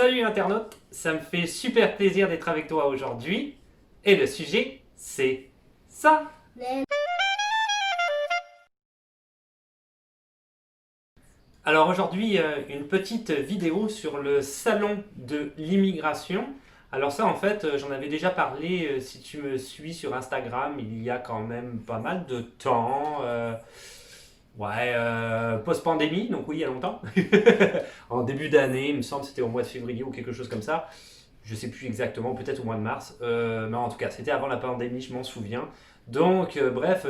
Salut internaute, ça me fait super plaisir d'être avec toi aujourd'hui. Et le sujet, c'est ça. Alors aujourd'hui, une petite vidéo sur le salon de l'immigration. Alors ça, en fait, j'en avais déjà parlé si tu me suis sur Instagram il y a quand même pas mal de temps. Post-pandémie, donc oui, il y a longtemps. En début d'année, il me semble que c'était au mois de février ou quelque chose comme ça. Je sais plus exactement, peut-être au mois de mars. Mais en tout cas, c'était avant la pandémie, je m'en souviens. Donc,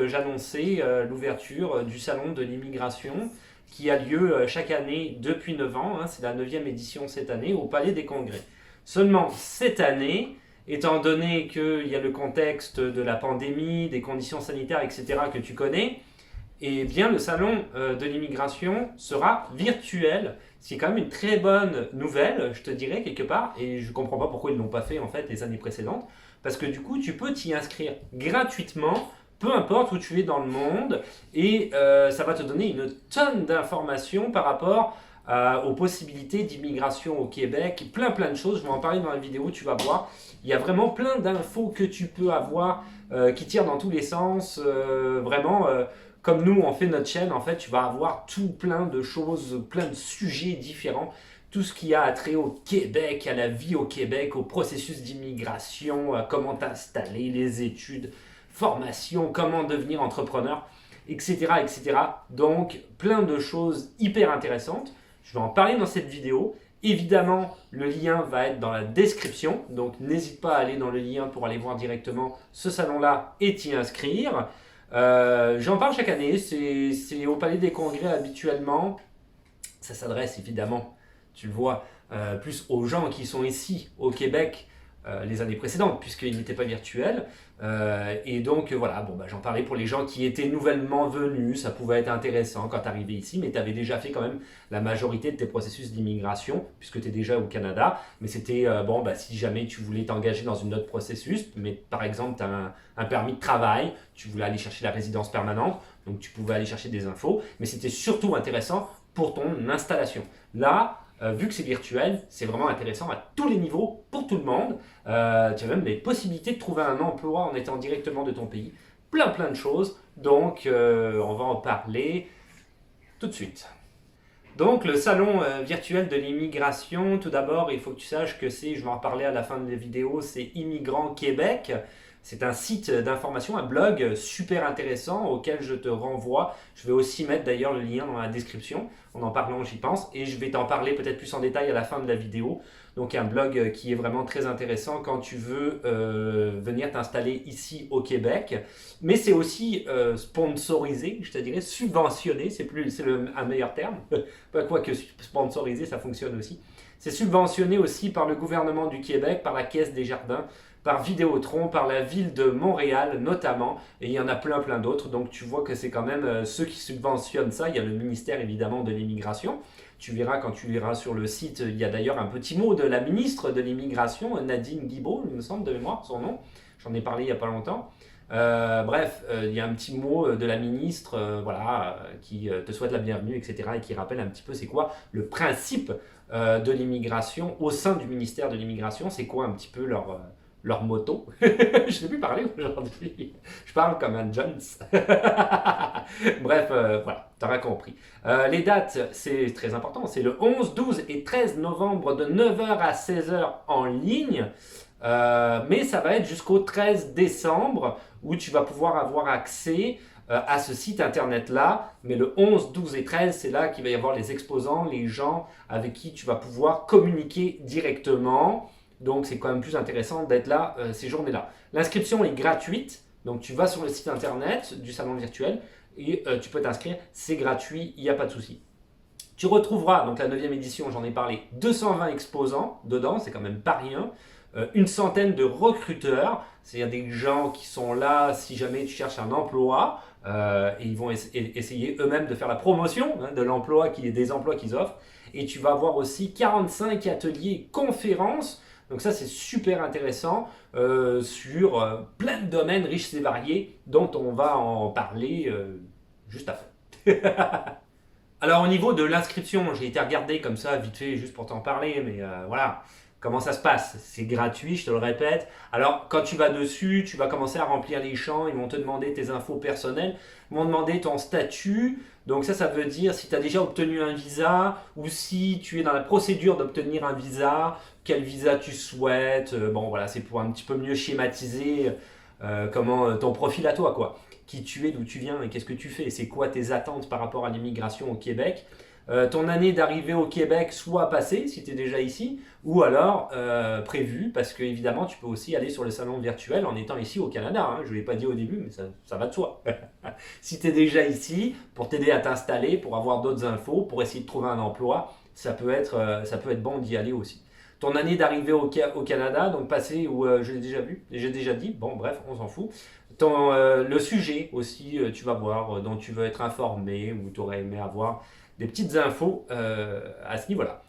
j'annonçais l'ouverture du salon de l'immigration qui a lieu chaque année depuis 9 ans. Hein, c'est la 9e édition cette année au Palais des Congrès. Seulement cette année, étant donné qu'il y a le contexte de la pandémie, des conditions sanitaires, etc. que tu connais, eh bien, le salon de l'immigration sera virtuel. C'est quand même une très bonne nouvelle, je te dirais, quelque part. Et je ne comprends pas pourquoi ils ne l'ont pas fait, en fait, les années précédentes. Parce que du coup, tu peux t'y inscrire gratuitement, peu importe où tu es dans le monde. Et ça va te donner une tonne d'informations par rapport aux possibilités d'immigration au Québec. Plein de choses. Je vais en parler dans la vidéo, tu vas voir. Il y a vraiment plein d'infos que tu peux avoir qui tirent dans tous les sens. Comme nous, on fait notre chaîne, en fait, tu vas avoir tout plein de choses, plein de sujets différents. Tout ce qui a attrait au Québec, à la vie au Québec, au processus d'immigration, à comment t'installer, les études, formation, comment devenir entrepreneur, etc., etc. Donc, plein de choses hyper intéressantes. Je vais en parler dans cette vidéo. Évidemment, le lien va être dans la description. Donc, n'hésite pas à aller dans le lien pour aller voir directement ce salon-là et t'y inscrire. J'en parle chaque année, c'est au Palais des Congrès habituellement. Ça s'adresse évidemment, tu le vois, plus aux gens qui sont ici au Québec les années précédentes, puisqu'ils n'étaient pas virtuels. Et donc voilà, j'en parlais pour les gens qui étaient nouvellement venus, ça pouvait être intéressant quand tu arrivais ici, mais tu avais déjà fait quand même la majorité de tes processus d'immigration, puisque tu es déjà au Canada. Mais c'était, si jamais tu voulais t'engager dans une autre processus, mais par exemple, tu as un permis de travail, tu voulais aller chercher la résidence permanente, donc tu pouvais aller chercher des infos, mais c'était surtout intéressant pour ton installation. Là, vu que c'est virtuel, c'est vraiment intéressant à tous les niveaux, pour tout le monde. Tu as même des possibilités de trouver un emploi en étant directement de ton pays. Plein de choses. Donc, on va en parler tout de suite. Donc, le salon virtuel de l'immigration, tout d'abord, il faut que tu saches que je vais en parler à la fin de la vidéo, c'est Immigrants Québec. C'est un site d'information, un blog super intéressant auquel je te renvoie. Je vais aussi mettre d'ailleurs le lien dans la description. En parlant, j'y pense. Et je vais t'en parler peut-être plus en détail à la fin de la vidéo. Donc un blog qui est vraiment très intéressant quand tu veux venir t'installer ici au Québec. Mais c'est aussi sponsorisé, je te dirais, subventionné. C'est un meilleur terme. Quoique sponsorisé, ça fonctionne aussi. C'est subventionné aussi par le gouvernement du Québec, par la Caisse des Jardins, par Vidéotron, par la ville de Montréal notamment, et il y en a plein d'autres, donc tu vois que c'est quand même ceux qui subventionnent ça. Il y a le ministère évidemment de l'immigration. Tu verras quand tu iras sur le site, il y a d'ailleurs un petit mot de la ministre de l'immigration, Nadine Guibault, il me semble de mémoire, son nom, j'en ai parlé il n'y a pas longtemps. Il y a un petit mot de la ministre qui te souhaite la bienvenue, etc. et qui rappelle un petit peu c'est quoi le principe de l'immigration au sein du ministère de l'immigration, c'est quoi un petit peu leur motto. Je ne sais plus parler aujourd'hui. Je parle comme un Jones. Bref, voilà, tu auras compris. Les dates, c'est très important. C'est le 11, 12 et 13 novembre de 9h à 16h en ligne. Mais ça va être jusqu'au 13 décembre où tu vas pouvoir avoir accès à ce site internet-là. Mais le 11, 12 et 13, c'est là qu'il va y avoir les exposants, les gens avec qui tu vas pouvoir communiquer directement. Donc c'est quand même plus intéressant d'être là ces journées-là. L'inscription est gratuite, donc tu vas sur le site internet du salon virtuel et tu peux t'inscrire, c'est gratuit, il n'y a pas de souci. Tu retrouveras, donc la 9e édition, j'en ai parlé, 220 exposants dedans, c'est quand même pas rien. Une centaine de recruteurs, c'est-à-dire des gens qui sont là si jamais tu cherches un emploi et ils vont essayer eux-mêmes de faire la promotion de l'emploi, des emplois qu'ils offrent. Et tu vas avoir aussi 45 ateliers conférences. Donc ça c'est super intéressant sur plein de domaines riches et variés dont on va en parler juste après. Alors au niveau de l'inscription, j'ai été regarder comme ça, vite fait, juste pour t'en parler, mais voilà, comment ça se passe? C'est gratuit, je te le répète. Alors quand tu vas dessus, tu vas commencer à remplir les champs, ils vont te demander tes infos personnelles, ils vont demander ton statut. Donc ça veut dire si tu as déjà obtenu un visa ou si tu es dans la procédure d'obtenir un visa, quel visa tu souhaites. Bon voilà, c'est pour un petit peu mieux schématiser comment ton profil à toi, quoi. Qui tu es, d'où tu viens et qu'est-ce que tu fais. C'est quoi tes attentes par rapport à l'immigration au Québec. Ton année d'arrivée au Québec soit passée si tu es déjà ici, ou alors prévue, parce que évidemment tu peux aussi aller sur le salon virtuel en étant ici au Canada. Hein. Je ne l'ai pas dit au début, mais ça va de soi. Si tu es déjà ici, pour t'aider à t'installer, pour avoir d'autres infos, pour essayer de trouver un emploi, ça peut être bon d'y aller aussi. Ton année d'arrivée au Canada, donc passé, ou je l'ai déjà vu, j'ai déjà dit, bon bref, on s'en fout. Le sujet aussi, tu vas voir, dont tu veux être informé, ou tu aurais aimé avoir des petites infos à ce niveau-là.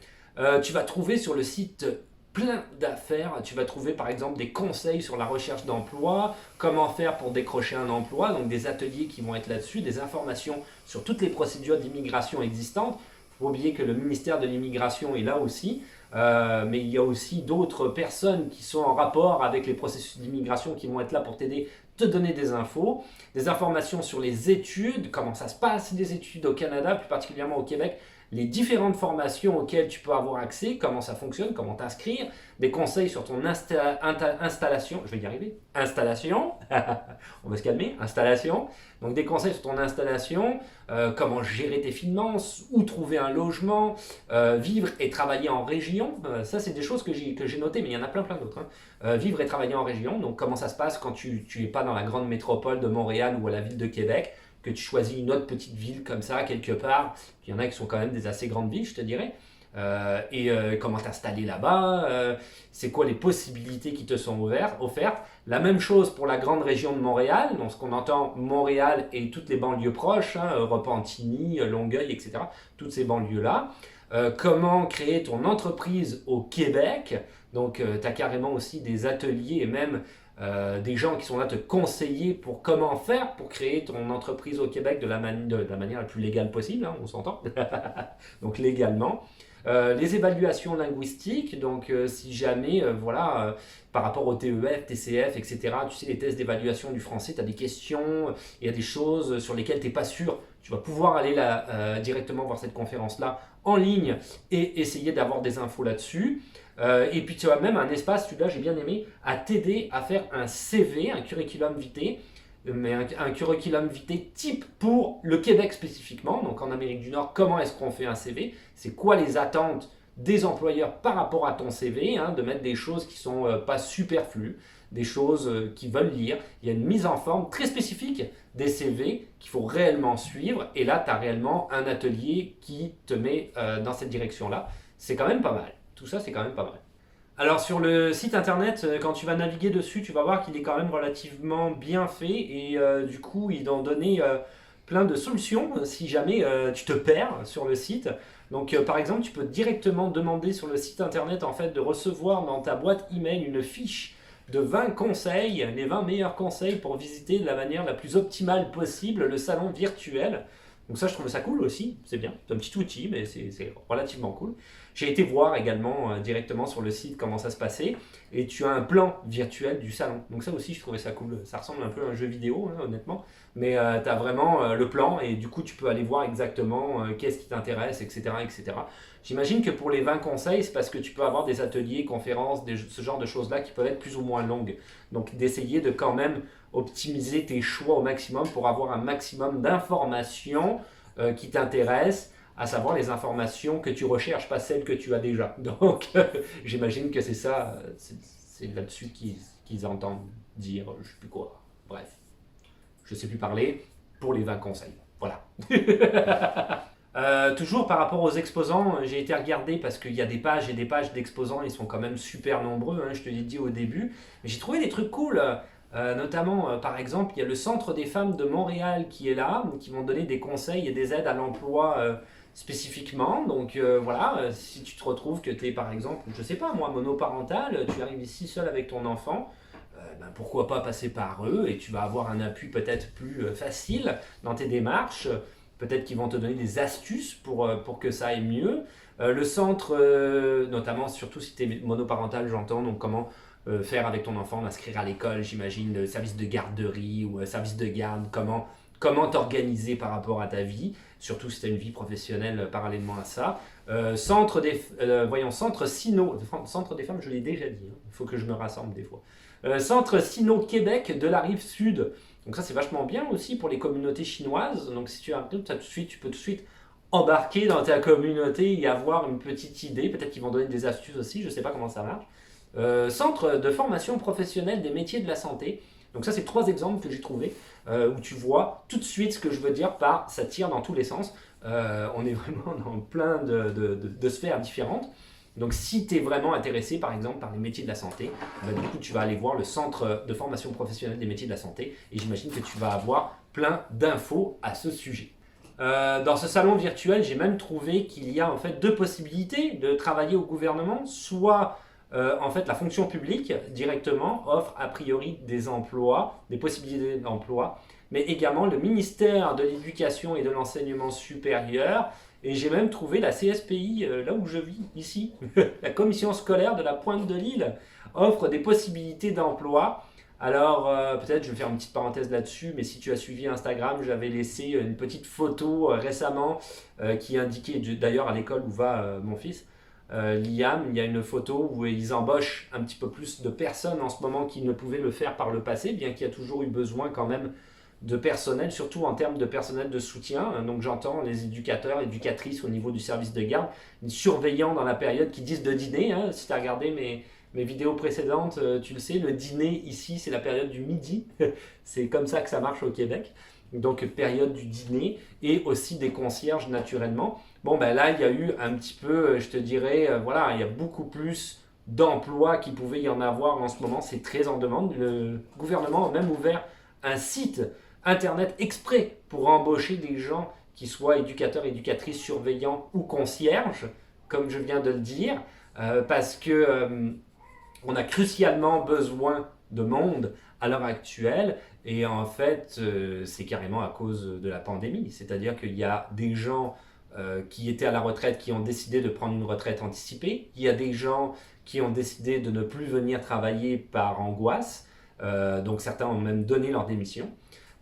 Tu vas trouver sur le site plein d'affaires. Tu vas trouver par exemple des conseils sur la recherche d'emploi, comment faire pour décrocher un emploi, donc des ateliers qui vont être là-dessus, des informations sur toutes les procédures d'immigration existantes. Il faut oublier que le ministère de l'immigration est là aussi, mais il y a aussi d'autres personnes qui sont en rapport avec les processus d'immigration qui vont être là pour t'aider, te donner des infos, des informations sur les études, comment ça se passe les études au Canada, plus particulièrement au Québec, les différentes formations auxquelles tu peux avoir accès, comment ça fonctionne, comment t'inscrire, des conseils sur ton installation, je vais y arriver, installation, on va se calmer, installation, donc des conseils sur ton installation, comment gérer tes finances, où trouver un logement, vivre et travailler en région, ça c'est des choses que j'ai notées, mais il y en a plein d'autres. Hein. Vivre et travailler en région, donc comment ça se passe quand tu n'es pas dans la grande métropole de Montréal ou à la ville de Québec, que tu choisis une autre petite ville comme ça, quelque part. Il y en a qui sont quand même des assez grandes villes, je te dirais. Comment t'installer là-bas, c'est quoi les possibilités qui te sont offertes. La même chose pour la grande région de Montréal, donc ce qu'on entend Montréal et toutes les banlieues proches, hein, Repentigny, Longueuil, etc. Toutes ces banlieues-là. Comment créer ton entreprise au Québec, donc tu as carrément aussi des ateliers et même des gens qui sont là te conseiller pour comment faire pour créer ton entreprise au Québec de la manière la plus légale possible, hein, on s'entend, donc légalement. Les évaluations linguistiques, donc si jamais, voilà, par rapport au TEF, TCF, etc., tu sais, les tests d'évaluation du français, tu as des questions, il y a des choses sur lesquelles tu n'es pas sûr, tu vas pouvoir aller là, directement voir cette conférence-là en ligne et essayer d'avoir des infos là-dessus. Et puis tu as même un espace, celui-là j'ai bien aimé, à t'aider à faire un CV, un curriculum vitae, mais un curriculum vitae type pour le Québec spécifiquement, donc en Amérique du Nord, comment est-ce qu'on fait un CV, c'est quoi les attentes des employeurs par rapport à ton CV, hein, de mettre des choses qui sont pas superflues, des choses qu'ils veulent lire. Il y a une mise en forme très spécifique des CV qu'il faut réellement suivre, et là tu as réellement un atelier qui te met dans cette direction-là. C'est quand même pas mal. Tout ça, c'est quand même pas mal. Alors sur le site internet, quand tu vas naviguer dessus, tu vas voir qu'il est quand même relativement bien fait et du coup, ils ont donné plein de solutions si jamais tu te perds sur le site. Donc par exemple, tu peux directement demander sur le site internet en fait de recevoir dans ta boîte email une fiche de 20 conseils, les 20 meilleurs conseils pour visiter de la manière la plus optimale possible le salon virtuel. Donc ça, je trouve ça cool aussi, c'est bien. C'est un petit outil, mais c'est relativement cool. J'ai été voir également directement sur le site comment ça se passait, et tu as un plan virtuel du salon. Donc ça aussi, je trouvais ça cool. Ça ressemble un peu à un jeu vidéo, hein, honnêtement, mais tu as vraiment le plan, et du coup, tu peux aller voir exactement qu'est-ce qui t'intéresse, etc., etc. J'imagine que pour les 20 conseils, c'est parce que tu peux avoir des ateliers, conférences, ce genre de choses-là qui peuvent être plus ou moins longues. Donc d'essayer de quand même optimiser tes choix au maximum pour avoir un maximum d'informations qui t'intéressent, à savoir les informations que tu recherches, pas celles que tu as déjà. Donc j'imagine que c'est ça, c'est là-dessus qu'ils entendent dire, je sais plus quoi. Bref, je sais plus parler pour les 20 conseils. Voilà. Toujours par rapport aux exposants, j'ai été regarder parce qu'il y a des pages et des pages d'exposants, ils sont quand même super nombreux, hein, je te l'ai dit au début. Mais j'ai trouvé des trucs cool, notamment par exemple, il y a le Centre des femmes de Montréal qui est là, qui vont donner des conseils et des aides à l'emploi spécifiquement. Donc voilà, si tu te retrouves que tu es par exemple, je sais pas moi, monoparental, tu arrives ici seul avec ton enfant, ben, pourquoi pas passer par eux et tu vas avoir un appui peut-être plus facile dans tes démarches. Peut-être qu'ils vont te donner des astuces pour que ça aille mieux. Le centre, notamment, surtout si tu es monoparental, j'entends, donc comment faire avec ton enfant, l'inscrire à l'école, j'imagine, le service de garderie ou service de garde, comment t'organiser par rapport à ta vie, surtout si tu as une vie professionnelle parallèlement à ça. Centre Sino, centre des femmes, je l'ai déjà dit, hein. Il faut que je me rassemble des fois. Centre Sino Québec de la rive sud. Donc ça c'est vachement bien aussi pour les communautés chinoises. Donc si tu as un peu, tu peux tout de suite embarquer dans ta communauté et avoir une petite idée. Peut-être qu'ils vont donner des astuces aussi, je ne sais pas comment ça marche. Centre de formation professionnelle des métiers de la santé. Donc ça c'est 3 exemples que j'ai trouvés où tu vois tout de suite ce que je veux dire par ça tire dans tous les sens. On est vraiment dans plein de sphères différentes. Donc si tu es vraiment intéressé par exemple par les métiers de la santé, du coup tu vas aller voir le centre de formation professionnelle des métiers de la santé et j'imagine que tu vas avoir plein d'infos à ce sujet. Dans ce salon virtuel, j'ai même trouvé qu'il y a en fait 2 possibilités de travailler au gouvernement. Soit en fait la fonction publique directement offre a priori des emplois, des possibilités d'emploi, mais également le ministère de l'Éducation et de l'Enseignement supérieur. Et j'ai même trouvé la CSPI, là où je vis, ici, la commission scolaire de la Pointe de l'Île, offre des possibilités d'emploi. Alors, peut-être je vais faire une petite parenthèse là-dessus, mais si tu as suivi Instagram, j'avais laissé une petite photo récemment qui indiquait, d'ailleurs à l'école où va mon fils, Liam, il y a une photo où ils embauchent un petit peu plus de personnes en ce moment qu'ils ne pouvaient le faire par le passé, bien qu'il y a toujours eu besoin quand même de personnel, surtout en termes de personnel de soutien. Donc j'entends les éducateurs, éducatrices au niveau du service de garde, les surveillants dans la période qui disent de dîner. Hein. Si tu as regardé mes vidéos précédentes, tu le sais, le dîner ici, c'est la période du midi. C'est comme ça que ça marche au Québec. Donc période du dîner et aussi des concierges naturellement. Bon ben là, il y a eu un petit peu, je te dirais, voilà, il y a beaucoup plus d'emplois qu'il pouvait y en avoir en ce moment. C'est très en demande. Le gouvernement a même ouvert un site internet exprès pour embaucher des gens qui soient éducateurs, éducatrices, surveillants ou concierges, comme je viens de le dire, parce que on a crucialement besoin de monde à l'heure actuelle et en fait c'est carrément à cause de la pandémie, c'est-à-dire qu'il y a des gens qui étaient à la retraite qui ont décidé de prendre une retraite anticipée, il y a des gens qui ont décidé de ne plus venir travailler par angoisse, donc certains ont même donné leur démission.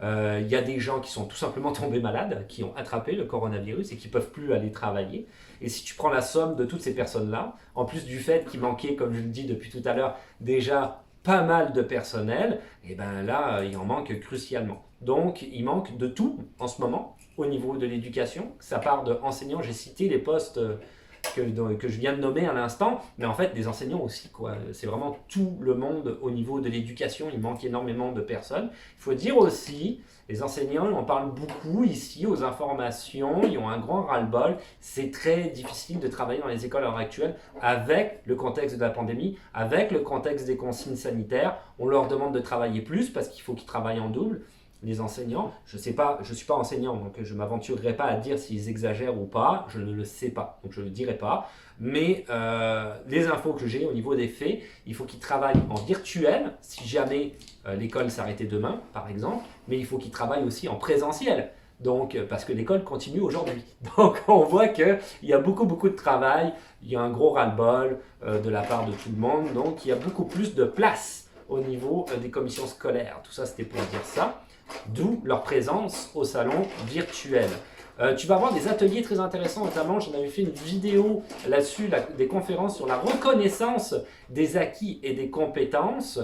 Il y a des gens qui sont tout simplement tombés malades, qui ont attrapé le coronavirus et qui ne peuvent plus aller travailler. Et si tu prends la somme de toutes ces personnes-là, en plus du fait qu'il manquait, comme je le dis depuis tout à l'heure, déjà pas mal de personnel, et bien là, il en manque crucialement. Donc, il manque de tout en ce moment au niveau de l'éducation. Ça part d'enseignants, j'ai cité les postes que je viens de nommer à l'instant, mais en fait des enseignants aussi, quoi. C'est vraiment tout le monde au niveau de l'éducation, il manque énormément de personnes. Il faut dire aussi, les enseignants, on parle beaucoup ici aux informations, ils ont un grand ras-le-bol, c'est très difficile de travailler dans les écoles à l'heure actuelle avec le contexte de la pandémie, avec le contexte des consignes sanitaires, on leur demande de travailler plus parce qu'il faut qu'ils travaillent en double. Les enseignants, je sais pas, je ne suis pas enseignant, donc je ne m'aventurerai pas à dire s'ils exagèrent ou pas, je ne le sais pas, donc je ne le dirai pas. Mais les infos que j'ai au niveau des faits, il faut qu'ils travaillent en virtuel, si jamais l'école s'arrêtait demain, par exemple, mais il faut qu'ils travaillent aussi en présentiel. Donc, parce que l'école continue aujourd'hui. Donc, on voit qu'il y a beaucoup de travail, il y a un gros ras-le-bol de la part de tout le monde, donc il y a beaucoup plus de place au niveau des commissions scolaires. Tout ça, c'était pour dire ça. D'où leur présence au salon virtuel. Tu vas avoir des ateliers très intéressants, notamment j'en avais fait une vidéo là-dessus, des conférences sur la reconnaissance des acquis et des compétences.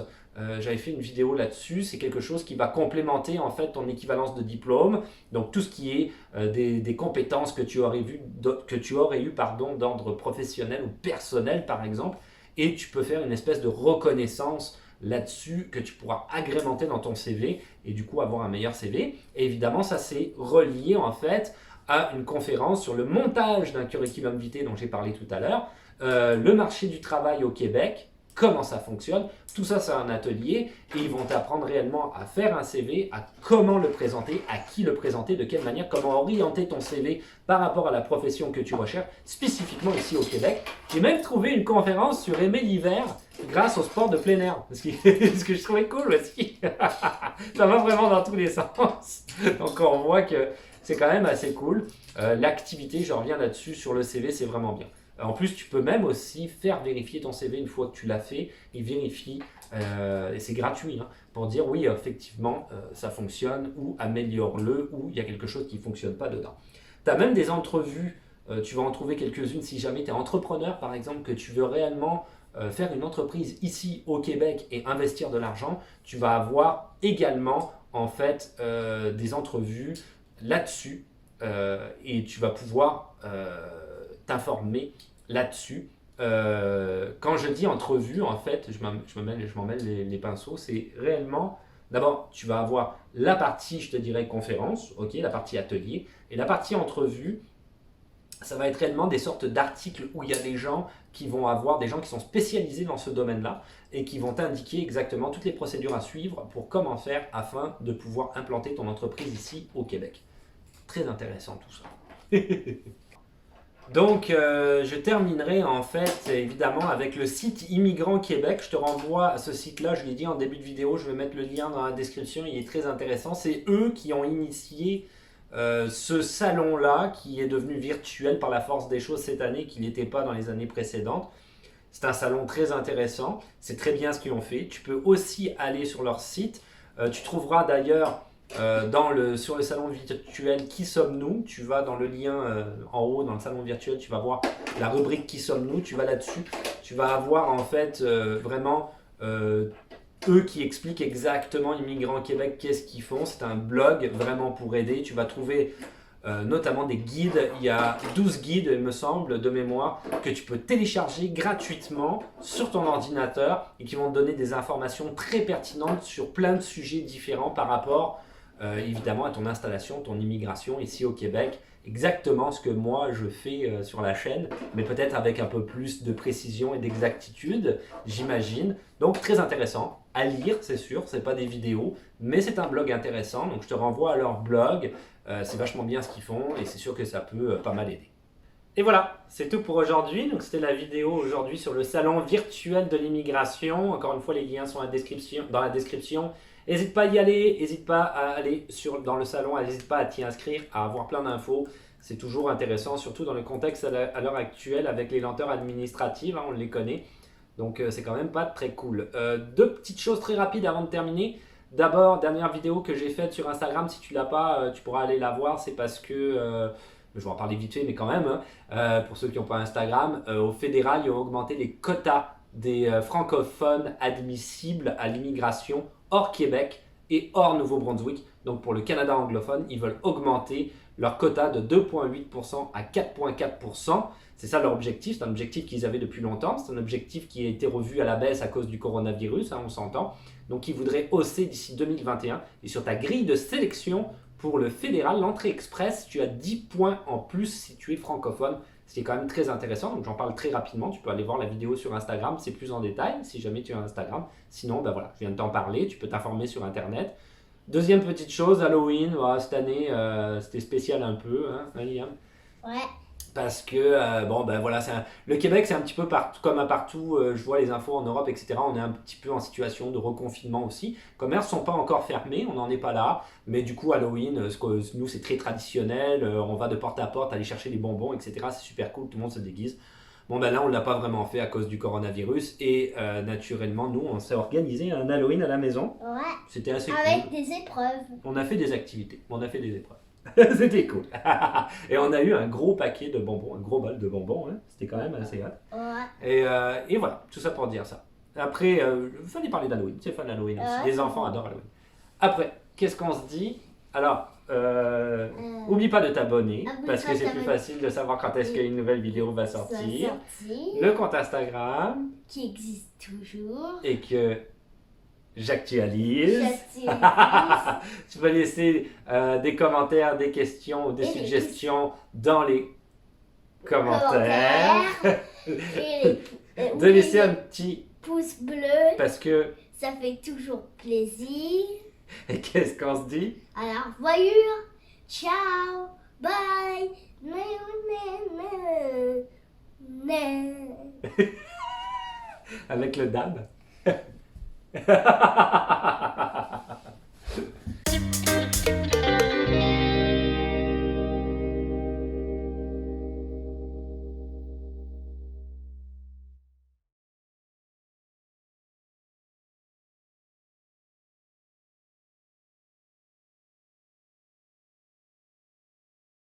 J'avais fait une vidéo là-dessus, c'est quelque chose qui va complémenter en fait ton équivalence de diplôme, donc tout ce qui est des compétences que tu aurais eu d'ordre professionnel ou personnel par exemple, et tu peux faire une espèce de reconnaissance là-dessus que tu pourras agrémenter dans ton CV et du coup avoir un meilleur CV. Et évidemment, ça c'est relié en fait à une conférence sur le montage d'un curriculum vitae dont j'ai parlé tout à l'heure, le marché du travail au Québec, comment ça fonctionne. Tout ça, c'est un atelier et ils vont t'apprendre réellement à faire un CV, à comment le présenter, à qui le présenter, de quelle manière, comment orienter ton CV par rapport à la profession que tu recherches, spécifiquement ici au Québec. J'ai même trouvé une conférence sur aimer l'hiver grâce au sport de plein air, ce que je trouvais cool aussi. Ça va vraiment dans tous les sens. Donc on voit que c'est quand même assez cool. L'activité, je reviens là-dessus sur le CV, c'est vraiment bien. En plus, tu peux même aussi faire vérifier ton CV une fois que tu l'as fait. Il vérifie, et c'est gratuit, hein, pour dire oui, effectivement, ça fonctionne, ou améliore-le, ou il y a quelque chose qui ne fonctionne pas dedans. Tu as même des entrevues, tu vas en trouver quelques-unes si jamais tu es entrepreneur, par exemple, que tu veux réellement faire une entreprise ici au Québec et investir de l'argent. Tu vas avoir également, en fait, des entrevues là-dessus, et tu vas pouvoir t'informer là-dessus. Quand je dis entrevue, en fait, je m'en mêle les pinceaux, c'est réellement, d'abord, tu vas avoir la partie, je te dirais, conférence, ok, la partie atelier, et la partie entrevue, ça va être réellement des sortes d'articles où il y a des gens qui vont avoir, des gens qui sont spécialisés dans ce domaine-là, et qui vont t'indiquer exactement toutes les procédures à suivre pour comment faire afin de pouvoir implanter ton entreprise ici au Québec. Très intéressant tout ça. Donc, je terminerai en fait évidemment avec le site Immigrants Québec. Je te renvoie à ce site-là, je l'ai dit en début de vidéo, je vais mettre le lien dans la description, il est très intéressant. C'est eux qui ont initié ce salon-là qui est devenu virtuel par la force des choses cette année, qui n'était pas dans les années précédentes. C'est un salon très intéressant, c'est très bien ce qu'ils ont fait. Tu peux aussi aller sur leur site, tu trouveras d'ailleurs sur le salon virtuel Qui sommes-nous, tu vas dans le lien en haut dans le salon virtuel, tu vas voir la rubrique Qui sommes-nous, tu vas là-dessus, tu vas avoir en fait vraiment eux qui expliquent exactement Immigrants Québec, qu'est-ce qu'ils font. C'est un blog vraiment pour aider, tu vas trouver notamment des guides, il y a 12 guides il me semble de mémoire que tu peux télécharger gratuitement sur ton ordinateur et qui vont te donner des informations très pertinentes sur plein de sujets différents par rapport évidemment à ton installation, ton immigration ici au Québec. Exactement ce que moi je fais sur la chaîne, mais peut-être avec un peu plus de précision et d'exactitude, j'imagine. Donc très intéressant à lire, c'est sûr, c'est pas des vidéos, mais c'est un blog intéressant, donc je te renvoie à leur blog. C'est vachement bien ce qu'ils font et c'est sûr que ça peut pas mal aider. Et voilà, c'est tout pour aujourd'hui. Donc c'était la vidéo aujourd'hui sur le salon virtuel de l'immigration. Encore une fois, les liens sont dans la description. N'hésite pas à y aller, n'hésite pas à aller dans le salon, n'hésite pas à t'y inscrire, à avoir plein d'infos. C'est toujours intéressant, surtout dans le contexte à l'heure actuelle avec les lenteurs administratives, hein, on les connaît. Donc c'est quand même pas très cool. Deux petites choses très rapides avant de terminer. D'abord, dernière vidéo que j'ai faite sur Instagram, si tu l'as pas, tu pourras aller la voir. C'est parce que, je vais en parler vite fait, mais quand même, hein, pour ceux qui n'ont pas Instagram, au fédéral, ils ont augmenté les quotas des francophones admissibles à l'immigration hors Québec et hors Nouveau-Brunswick. Donc pour le Canada anglophone, ils veulent augmenter leur quota de 2,8% à 4,4%. C'est ça leur objectif, c'est un objectif qu'ils avaient depuis longtemps, c'est un objectif qui a été revu à la baisse à cause du coronavirus, hein, on s'entend. Donc ils voudraient hausser d'ici 2021. Et sur ta grille de sélection pour le fédéral, l'entrée express, tu as 10 points en plus si tu es francophone, ce qui est quand même très intéressant. Donc j'en parle très rapidement, tu peux aller voir la vidéo sur Instagram, c'est plus en détail si jamais tu as Instagram. Sinon, ben voilà, je viens de t'en parler, tu peux t'informer sur Internet. Deuxième petite chose, Halloween, voilà, cette année c'était spécial un peu, hein, Liam? Ouais. Parce que, bon, ben voilà, le Québec, c'est un petit peu comme à partout, je vois les infos en Europe, etc. On est un petit peu en situation de reconfinement aussi. Les commerces ne sont pas encore fermés, on n'en est pas là. Mais du coup, Halloween, nous, c'est très traditionnel. On va de porte à porte aller chercher des bonbons, etc. C'est super cool, tout le monde se déguise. Bon, ben là, on ne l'a pas vraiment fait à cause du coronavirus. Et naturellement, nous, on s'est organisé un Halloween à la maison. Ouais. C'était assez cool. Avec des épreuves. On a fait des activités, on a fait des épreuves. C'était cool. Et on a eu un gros paquet de bonbons, un gros bol de bonbons. Hein. C'était quand même assez hâte. Ouais. Et voilà, tout ça pour dire ça. Après, il fallait parler d'Halloween. C'est fun Halloween aussi. Les enfants adorent Halloween. Après, qu'est-ce qu'on se dit? Alors, oublie pas de t'abonner parce que c'est plus facile de savoir quand est-ce qu'une nouvelle vidéo va sortir. Le compte Instagram qui existe toujours. et que j'actualise. Tu peux laisser des commentaires, des questions ou des suggestions dans les commentaires. De laisser un petit pouce bleu. Parce que ça fait toujours plaisir. Et qu'est-ce qu'on se dit? Alors, voyure. Ciao. Bye. Avec le dab.